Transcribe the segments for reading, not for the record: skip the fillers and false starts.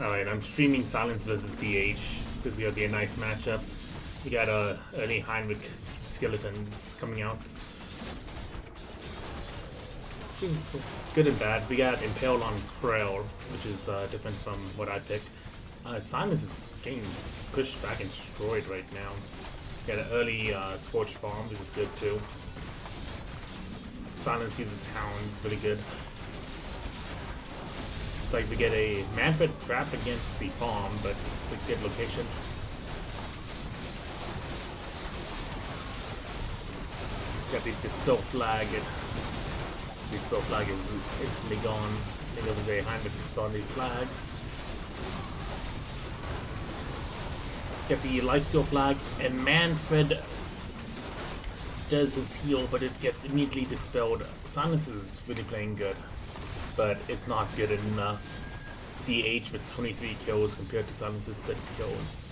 Alright, I'm streaming Silence versus DH. This is gonna be a nice matchup. You got early Heinrich skeletons coming out. Which is good and bad. We got Impale on Krell, which is different from what I picked. Silence is getting pushed back and destroyed right now. Got an early Scorched Bomb, which is good too. Silence uses Hounds, really good. It's like we get a Manfred trap against the bomb, but it's a good location. Got the Distill Flag. The Distill Flag is instantly gone. I think it was a Heinrich Distill the flag. Get the Lifesteal Flag, and Manfred does his heal, but it gets immediately dispelled. Silence is really playing good, but it's not good enough. DH with 23 kills compared to Silence's 6 kills.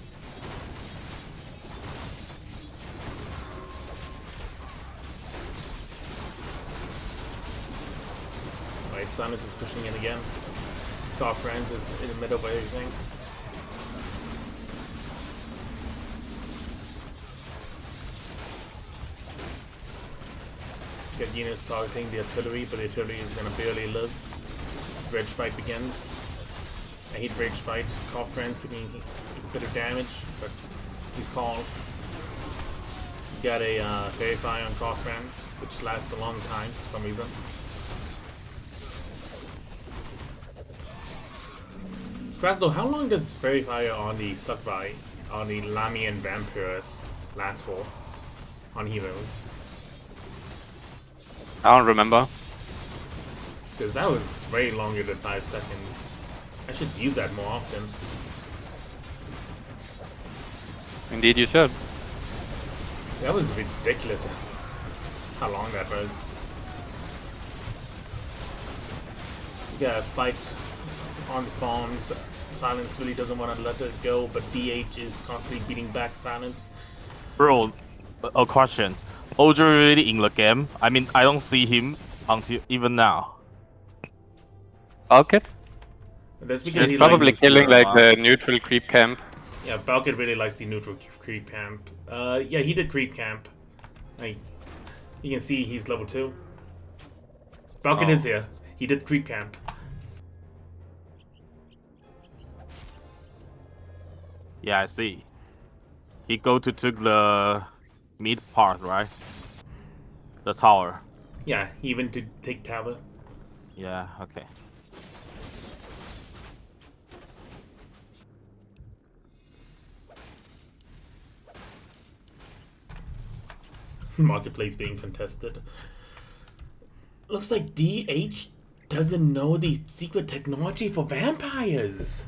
Right, Silence is pushing in again. Got Friends is in the middle of everything. Get units targeting the artillery, but the artillery is gonna barely live. Bridge fight begins. I hate bridge fights. Call Friends taking a bit of damage, but he's called. You got a Verify on Call Friends, which lasts a long time for some reason. Krasno, how long does Verify on the Suckby, on the Lamian Vampires last for? On heroes? I don't remember. Because that was way longer than 5 seconds. I should use that more often. Indeed, you should. That was ridiculous how long that was. You gotta fight on the farms. Silence really doesn't want to let it go, but DH is constantly beating back Silence. Bro, a question. Ojo really in the game? I mean, I don't see him until even now. Balkit? That's because He's probably likes, killing like the neutral creep camp. Yeah, Balkit really likes the neutral creep camp. Yeah, he did creep camp. Like, you can see he's level 2. Balkit is here. He did creep camp. Yeah, I see. He took the mid part, right? The tower. Yeah, he went to take tower. Yeah, okay. Marketplace being contested. Looks like DH doesn't know the secret technology for vampires.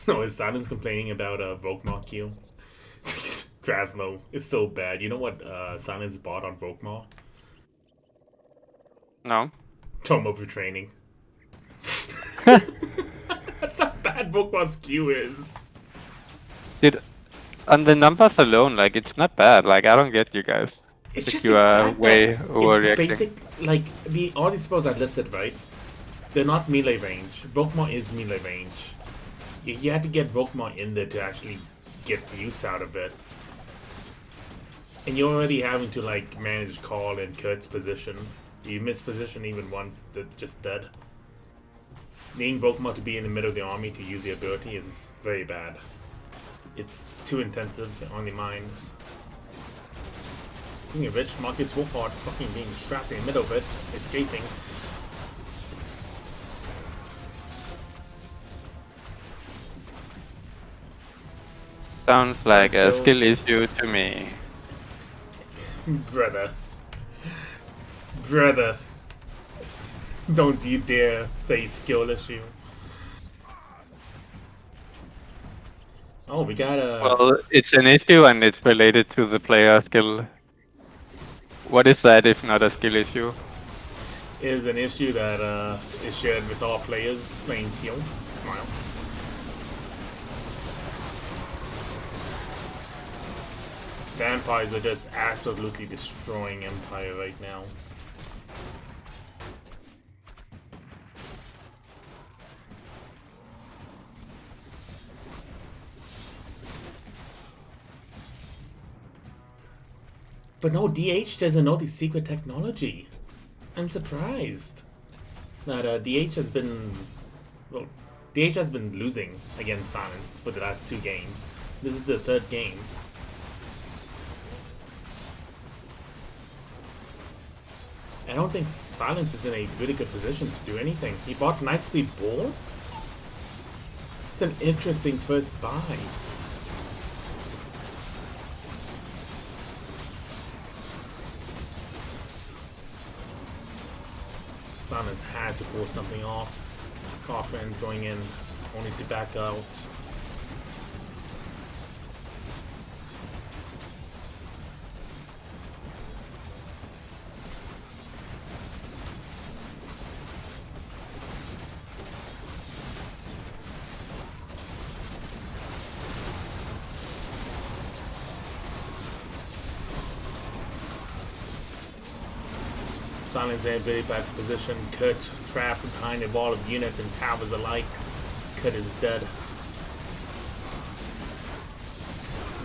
No, is Silence complaining about Volkmar Q? Krasno is so bad. You know what Silence bought on Volkmar? No. Tome of Retraining. That's how bad Volkmar's Q is. Dude, on the numbers alone, like, it's not bad. Like, I don't get you guys. It's Like, just you are way overreacting. It's basic, like, all these spells I listed, right? They're not melee range. Volkmar is melee range. You have to get Volkmar in there to actually get use out of it. And you're already having to, like, manage Carl and Kurt's position. You miss position even once, they're just dead. Needing Volkmar to be in the middle of the army to use the ability is very bad. It's too intensive on the mind. Seeing a rich Marcus Wolfhard fucking being trapped in the middle of it, escaping. Sounds like a skill issue to me. Brother. Brother. Don't you dare say skill issue. Oh, we got a... Well, it's an issue and it's related to the player skill. What is that if not a skill issue? Is an issue that is shared with all players playing field. Smile. Vampires are just absolutely destroying Empire right now. But no, DH doesn't know the secret technology. I'm surprised that DH has been, well, DH has been losing against Silence for the last 2 games. This is the 3rd game. I don't think Silence is in a really good position to do anything. He bought Knightly Ball? It's an interesting first buy. Silence has to force something off. Coffin's going in, only to back out. Silence in a very bad position. Kurt trapped behind a wall of units and towers alike. Kurt is dead.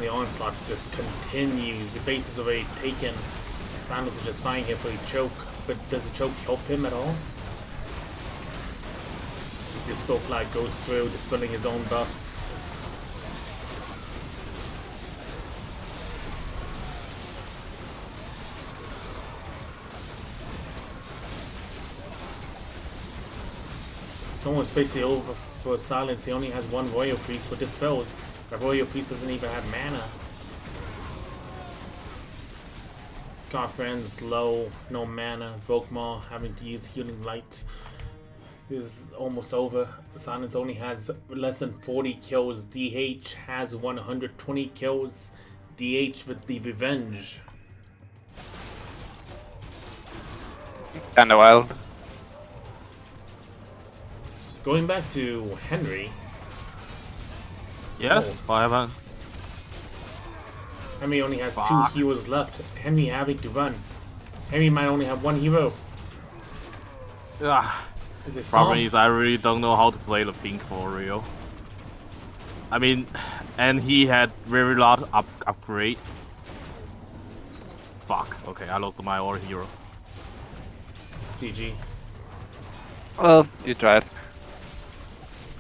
The onslaught just continues. The base is already taken. Silence is just fighting here for a choke, but does the choke help him at all? The Skull Flag goes through, dispelling his own buffs. It's almost basically over for Silence. He only has 1 Royal Priest for dispels. That Royal Priest doesn't even have mana. Godfriend's low, no mana. Volkmar having to use Healing Light. This is almost over. Silence only has less than 40 kills. DH has 120 kills. DH with the Revenge. Kinda wild. Going back to Henry. Yes, what happened? Henry only has Fuck. 2 heroes left. Henry having to run. Henry might only have 1 hero. Ah, Is it problem Storm? is I really don't know how to play the pink for real. I mean, and he had very lot upgrade. Fuck. Okay, I lost my old hero. GG. Well, you tried.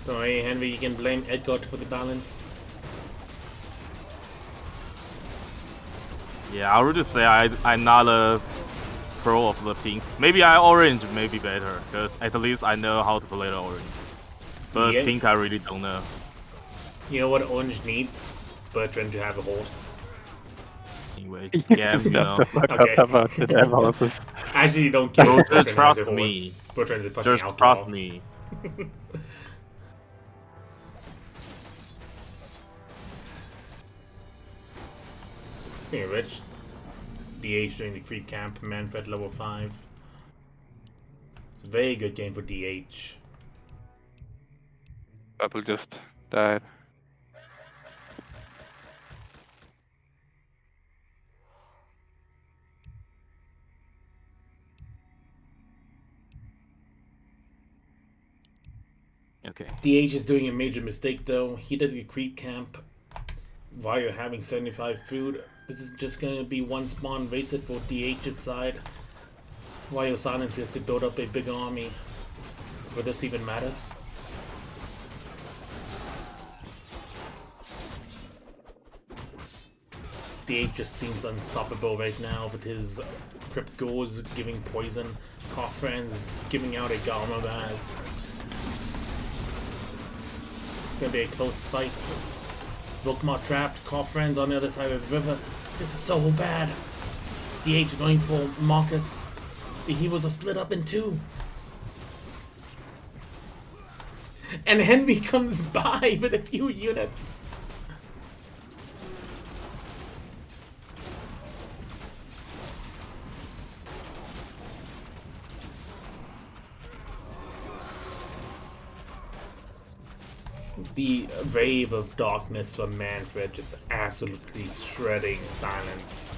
Don't worry, Henry, you can blame Edgar for the balance. Yeah, I would just say I'm not a pro of the pink. Maybe orange may be better, because at least I know how to play the orange. But Yeah. pink I really don't know. You know what Orange needs? Bertrand to have a horse. Anyway, yeah, you know. Okay. About the horses. I actually don't care. Bro, if Bertrand just has a trust horse. me. Bertrand's a fucking Just outlaw. trust me. Speaking of which, DH doing the creep camp, Manfred level 5. It's a very good game for DH. Purple just died. Okay. DH is doing a major mistake though. He did the creep camp while you're having 75 food. This is just going to be one spawn wasted for DH's side. While your Silence has to build up a big army. Would this even matter? DH just seems unstoppable right now with his Crypt Ghouls giving poison, Coffran's giving out a Garma Baz. It's gonna be a close fight. Volkmar trapped, Coffran's on the other side of the river. This is so bad. DH going for Marcus. The heroes are split up in 2. And Henry comes by with a few units. The wave of darkness from Manfred just absolutely shredding Silence.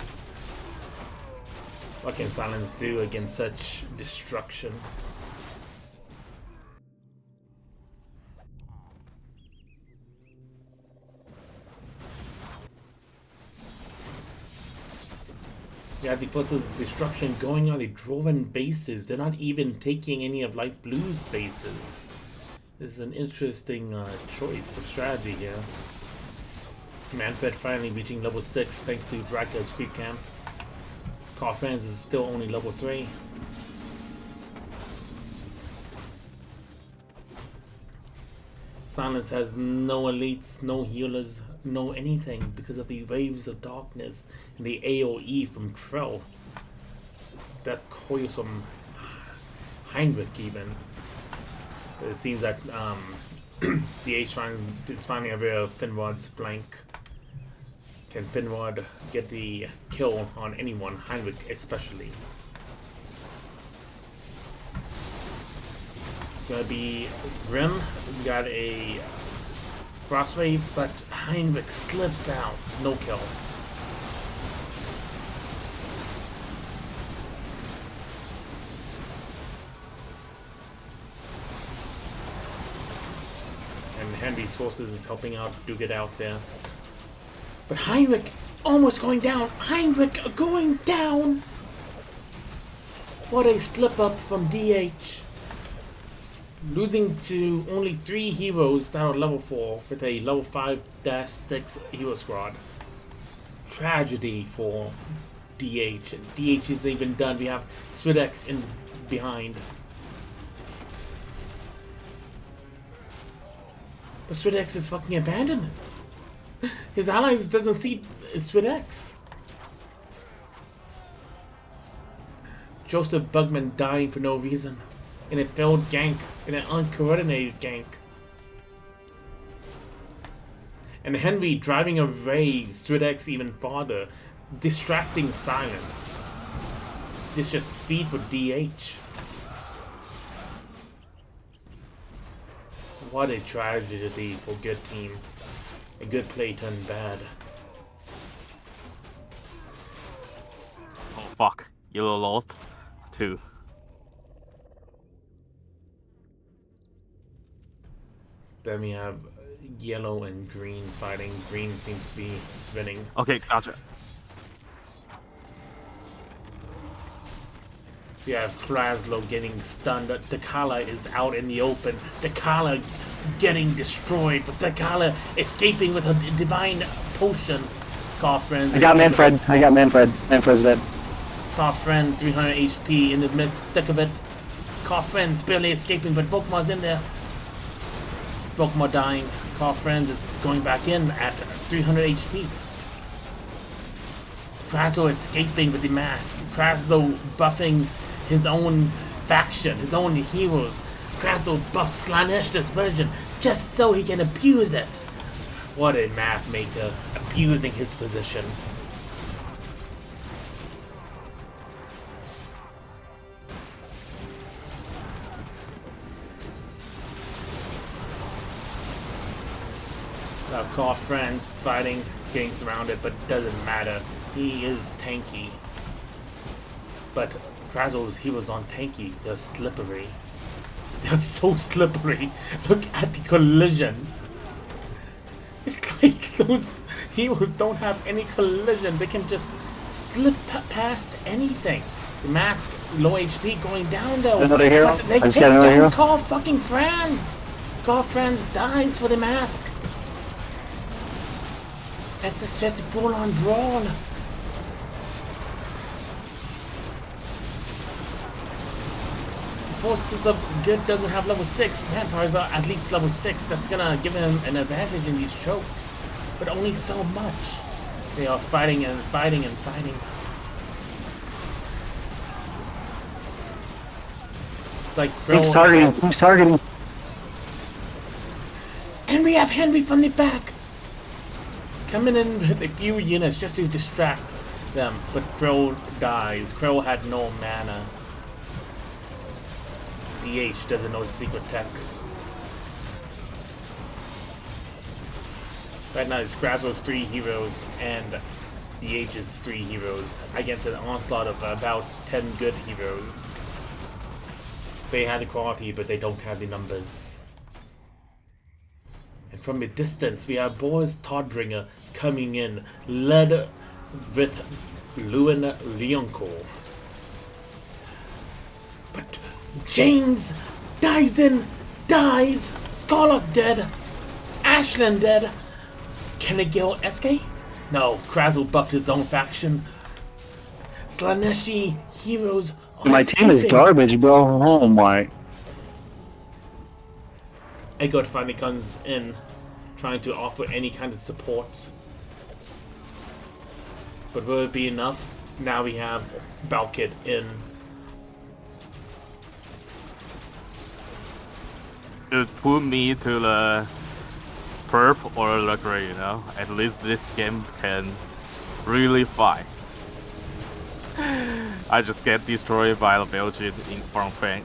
What can Silence do against such destruction? Yeah, because there's destruction going on the Droven bases. They're not even taking any of Light Blue's bases. This is an interesting choice of strategy here. Manfred finally reaching level 6 thanks to Draco's creep camp. Carfans is still only level 3. Silence has no elites, no healers, no anything because of the waves of darkness and the AoE from Krell. That coils from Heinrich even. It seems that DH is finally aware of Finrod's flank. Can Finrod get the kill on anyone, Heinrich especially? It's gonna be Grim. We got a Frostwave, but Heinrich slips out. No kill. And Henry's forces is helping out to get out there. But Heinrich almost going down. Heinrich going down. What a slip up from DH. Losing to only 3 heroes down at level 4 with a level 5-6 hero squad. Tragedy for DH. DH isn't even done. We have SilenceX in behind. But SilenceX is fucking abandoned. His allies doesn't see SilenceX. Joseph Bugman dying for no reason. In a failed gank. In an uncoordinated gank. And Henry driving away SilenceX even farther. Distracting Silence. This just speed for DH. What a tragedy for good team. A good play turned bad. Oh fuck. Yellow lost. 2. Then we have yellow and green fighting. Green seems to be winning. Okay, gotcha. We have Kraslo getting stunned. Takala is out in the open. Takala getting destroyed, but Takala escaping with a divine potion. Carfriend. I got Manfred. Manfred's dead. Carfriend 300 HP in the thick of it. Carfriend's barely escaping, but Volkmar's in there. Volkmar dying. Carfriend is going back in at 300 HP. Kraslo escaping with the mask. Kraslo buffing his own faction, his own heroes. Kraslo buffs Slaneshta's version just so he can abuse it. What a map maker, abusing his position. Call friends fighting, getting surrounded, but doesn't matter. He is tanky. But Kraslo's heroes aren't tanky, they're slippery. They're so slippery. Look at the collision. It's like those heroes don't have any collision. They can just slip past anything. The mask, low HP, going down though. Another hero? But they I just take got another down hero. Call fucking Franz. Call Franz dies for the mask. It's just a full-on brawl. Forces of Good doesn't have level 6. Vampires are at least level 6. That's gonna give him an advantage in these chokes. But only so much. They are fighting and fighting and fighting. Like Keeps targeting. And we have Henry from the back. Coming in with a few units just to distract them. But Crow dies. Crow had no mana. DH doesn't know secret tech. Right now it's Grazzle's 3 heroes and DH's 3 heroes against an onslaught of about 10 good heroes. They have the quality, but they don't have the numbers. And from a distance, we have Boris Todringer coming in, led with Lewin Leoncourt. But James dives in, dies, Scarlock dead, Ashland dead. Can it kill SK? No, Krazzle buffed his own faction. Slaneshi heroes are My team is escaping. garbage, bro. Oh my. Ego finally comes in, trying to offer any kind of support. But will it be enough? Now we have Balkit in. It put me to the perp or the gray, you know. At least this game can really fight. I just get destroyed by the Belgian in from Fink.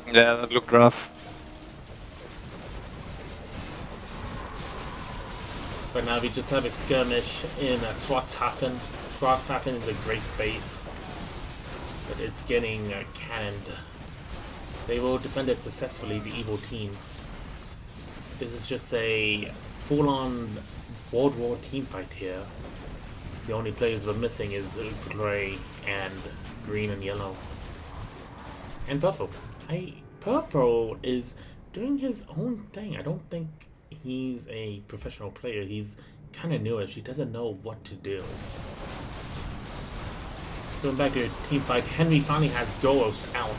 Yeah, that looked rough. But now we just have a skirmish in Swarthafen. Swarthafen is a great base, but it's getting cannoned. They will defend it successfully, the evil team. This is just a full-on World War team fight here. The only players we're missing is gray and green and yellow. And purple. Purple is doing his own thing. I don't think he's a professional player. He's kind of newish. He doesn't know what to do. Going back to the team fight, Henry finally has Goros out.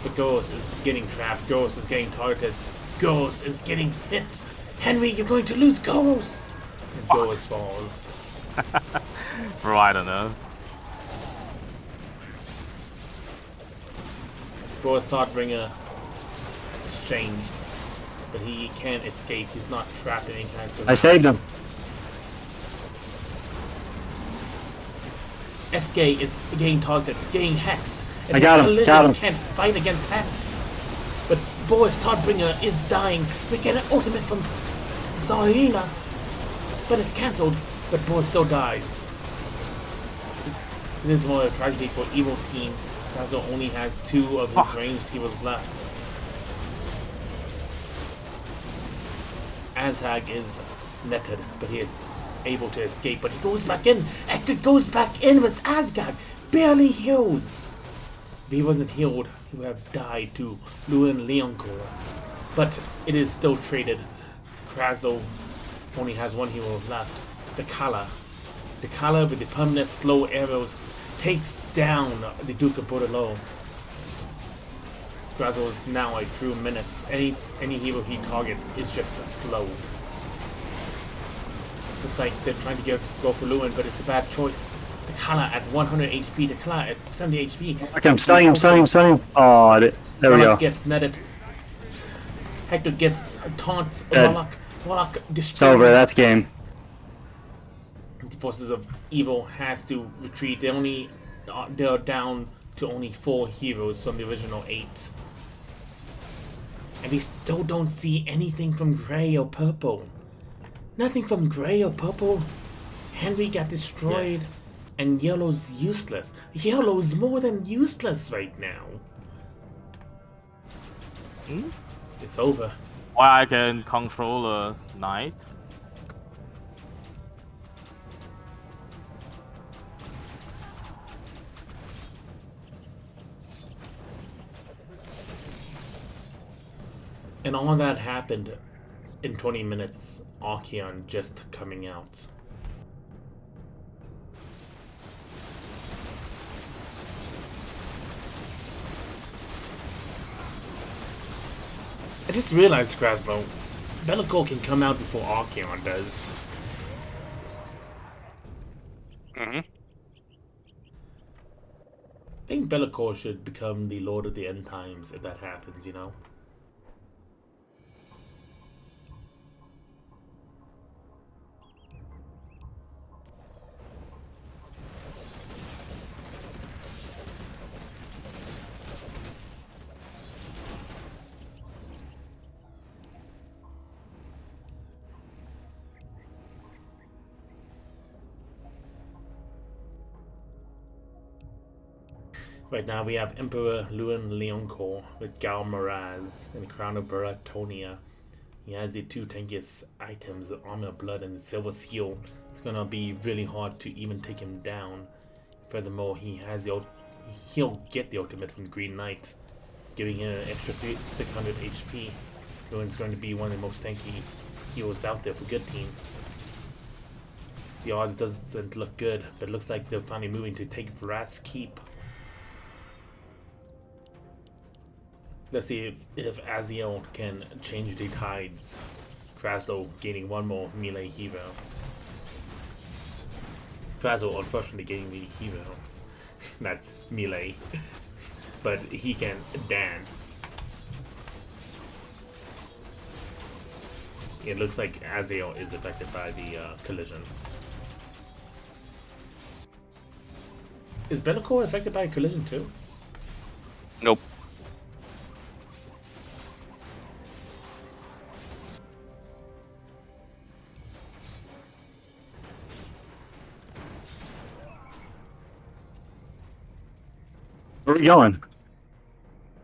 But Goros is getting trapped. Goros is getting targeted. Goros is getting hit. Henry, you're going to lose Goros! And Goros falls. Bro, I don't know. Goros Todbringer exchange. But he can't escape. He's not trapped in any kind of... I saved him. SK is getting targeted, getting hexed. And I got him, Collision got him. can't fight against Hex. But Boris Todbringer is dying. We get an ultimate from Zarina. But it's cancelled. But Boris still dies. This is more of a tragedy for Evil Team. Krazo only has 2 of his ranged heroes left. Azhag is netted, but he is able to escape. But he goes back in. Ekut goes back in with Azhag. Barely heals. If he wasn't healed, he would have died to Lewin Leoncourt. But it is still traded. Krasno only has 1 hero left. The Kala. The Kala with the permanent slow arrows takes down the Duke of Bordelot. Krasno is now a true menace. Any hero he targets is just slowed. Looks like they're trying to go for Lewin, but it's a bad choice. The Kala at 100 HP, the Kala at 70 HP. Okay, I'm stunning him. Oh, there we go. Gets netted. Hector gets taunts. Dead. Warlock It's destroyed. over. That's game. The forces of evil has to retreat. They're down to only 4 heroes from the original 8. And we still don't see anything from Gray or Purple. Nothing from Gray or Purple. Henry got destroyed. Yeah. And Yellow's useless. Yellow's more than useless right now. It's over. Why I can control a knight? And all that happened in 20 minutes. Archeon just coming out. I just realized, Krasno, Bellico can come out before Archeon does. I think Bellico should become the Lord of the End Times if that happens, you know? Right now we have Emperor Luan Leoncourt with Gal Maraz and Crown of Baratonia. He has the two tankiest items, the Armor of Blood and the Silver Seal. It's gonna be really hard to even take him down. Furthermore, he'll get the ultimate from Green Knight, giving him an extra 600 HP. Luan's going to be one of the most tanky heroes out there for good team. The odds doesn't look good, but it looks like they're finally moving to take Rat's Keep. Let's see if Aziel can change the tides. Kraslo gaining one more melee hero. Kraslo unfortunately gaining the hero. That's melee. But he can dance. It looks like Aziel is affected by the collision. Is Be'lakor affected by a collision too? Nope. Where are we going?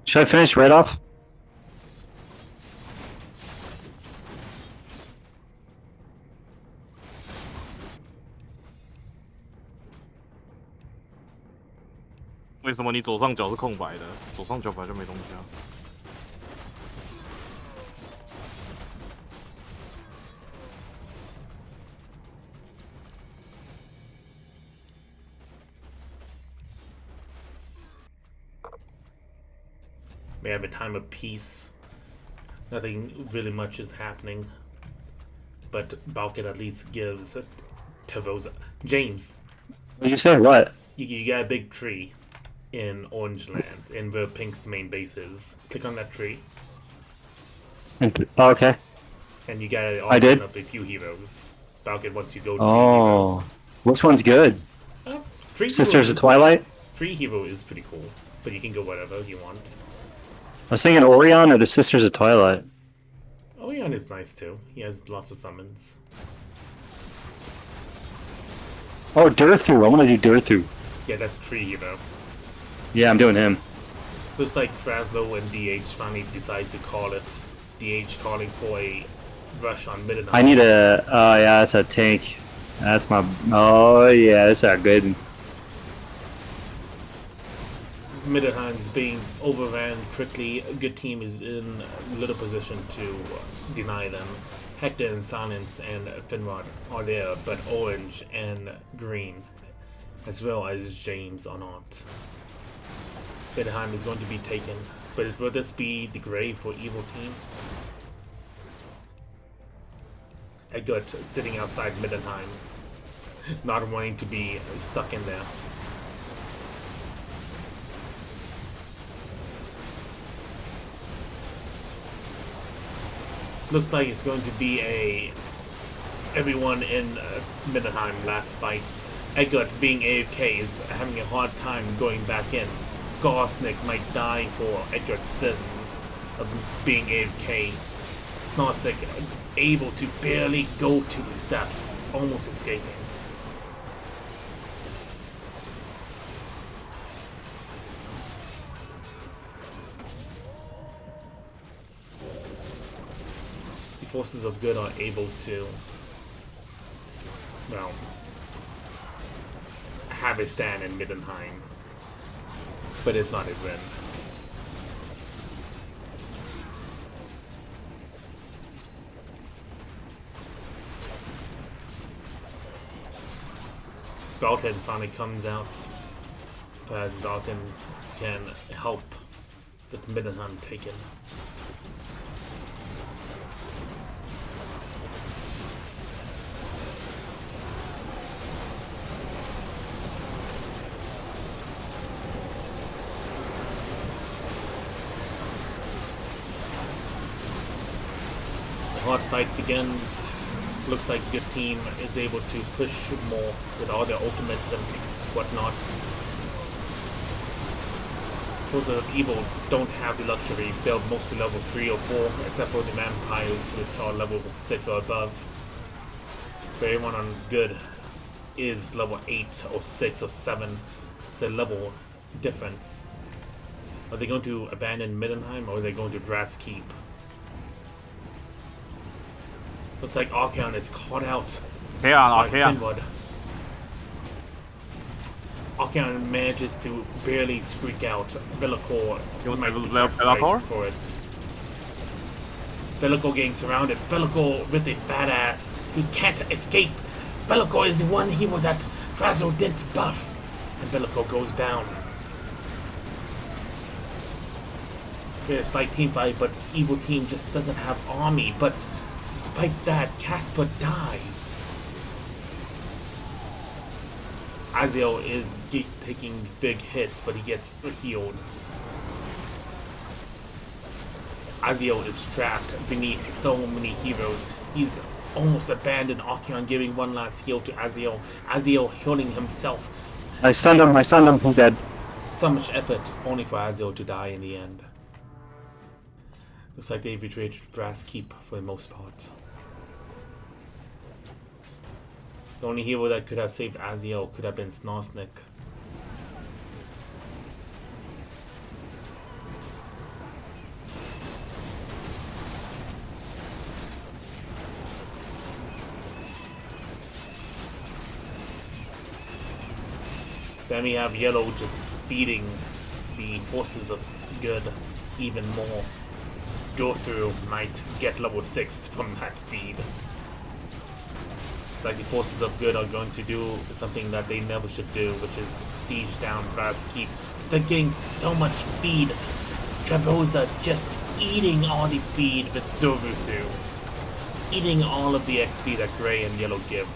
Should I finish right off? "为什么你左上角是空白的？左上角本来就没东西啊。" We have a time of peace. Nothing really much is happening. But Balkan at least gives Tavoza. James, What you say? What? you got a big tree in Orange Land, in where Pink's main base is. Click on that tree, Oh, okay. and you got an I did. option of a few heroes. Balkan wants you to go to Oh, which one's good? Tree Sisters hero, of Twilight? Tree hero is pretty cool, but you can go whatever you want. I was thinking Orion or the Sisters of Twilight. Orion is nice too. He has lots of summons. Oh, Durthu. I want to do Durthu. Yeah, that's Tree hero. Yeah, I'm doing him. Looks like Kraslo and DH finally decide to call it. DH calling for a rush on mid and I need a. Oh, yeah, that's a tank. That's my. Oh, yeah, that's not good. Middenheim's being overran quickly. A good team is in little position to deny them. Hector and Silence and Finrod are there, but Orange and Green, as well as James, are not. Middenheim is going to be taken, but will this be the grave for Evil Team? Eggert sitting outside Middenheim, not wanting to be stuck in there. Looks like it's going to be everyone in Middenheim last fight. Eggert being AFK is having a hard time going back in. Gosnick might die for Eggert's sins of being AFK. Snorstic able to barely go to the steps, almost escaping. Forces of good are able to, well, have a stand in Middenheim, but it's not a win. Dalton finally comes out, but Dalton can help get Middenheim taken. Hard fight begins. Looks like good team is able to push more with all their ultimates and whatnot. Forces of Evil don't have the luxury. They're mostly level 3 or 4, except for the vampires, which are level 6 or above. But everyone on good is level 8 or 6 or 7. So level difference. Are they going to abandon Middenheim or are they going to Dras Keep? Looks like Archeon is caught out by Finwood. Archeon manages to barely squeak out Bellicor. You want might to be level sacrificed Bellicor? for it. Bellicor getting surrounded. Bellicor with a badass. He can't escape. Bellicor is the one hero that Frazzle didn't buff. And Bellicor goes down. It's like team fight, but Evil Team just doesn't have army. But despite that, Casper dies. Aziel is taking big hits, but he gets healed. Aziel is trapped beneath so many heroes. He's almost abandoned Archeon, giving one last heal to Aziel. Aziel healing himself. I stunned him, he's dead. So much effort, only for Aziel to die in the end. Looks like they betrayed Dras Keep for the most part. The only hero that could have saved Aziel could have been Snarsnik. Then we have Yellow just feeding the forces of good even more. Jothru might get level 6 from that feed. It's like the forces of good are going to do something that they never should do, which is siege down Dras Keep. They're getting so much feed. Traboza just eating all the feed with Jothru. Eating all of the XP that Gray and Yellow gives.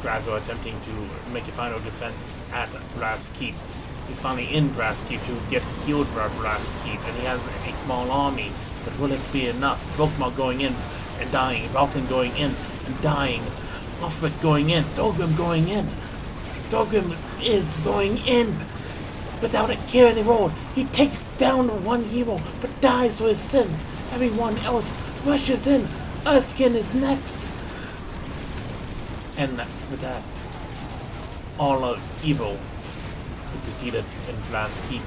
Frazzle attempting to make a final defense at Dras Keep. He's finally in Dras Keep to get healed by Dras Keep, and he has a small army, but will it be enough? Volkmar going in and dying, Valken going in and dying, Offrit going in, Dogrim going in. Dogrim is going in without a care in the world. He takes down one hero, but dies for his sins. Everyone else rushes in. Erskine is next. And with that, all of evil is defeated in Dras Keep.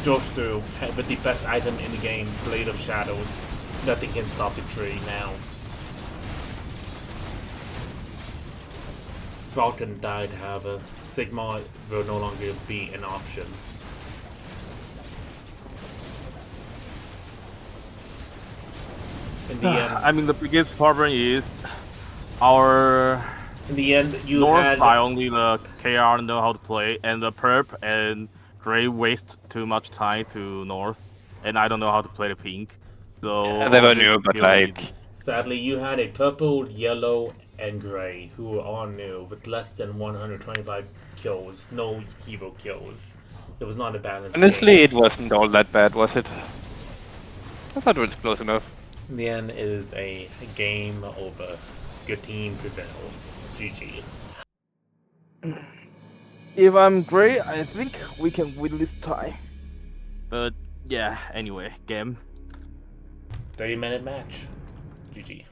Jothru with the best item in the game, Blade of Shadows. Nothing can stop the tree now. Vulcan died, however. Sigmar will no longer be an option. In the end, I mean, the biggest problem is our in the end, you North had side only the KR know how to play, and the Perp and Gray waste too much time to North, and I don't know how to play the Pink. So I never knew, but really like, easy. sadly, you had a purple, yellow, and gray who were all new with less than 125 kills, no hero kills. It was not a balanced honestly, game. it wasn't all that bad, was it? I thought it was close enough. In the end, it is a game over. Good team prevails. GG. If I'm Gray, I think we can win this tie. But yeah, anyway, game. 30-minute match. GG.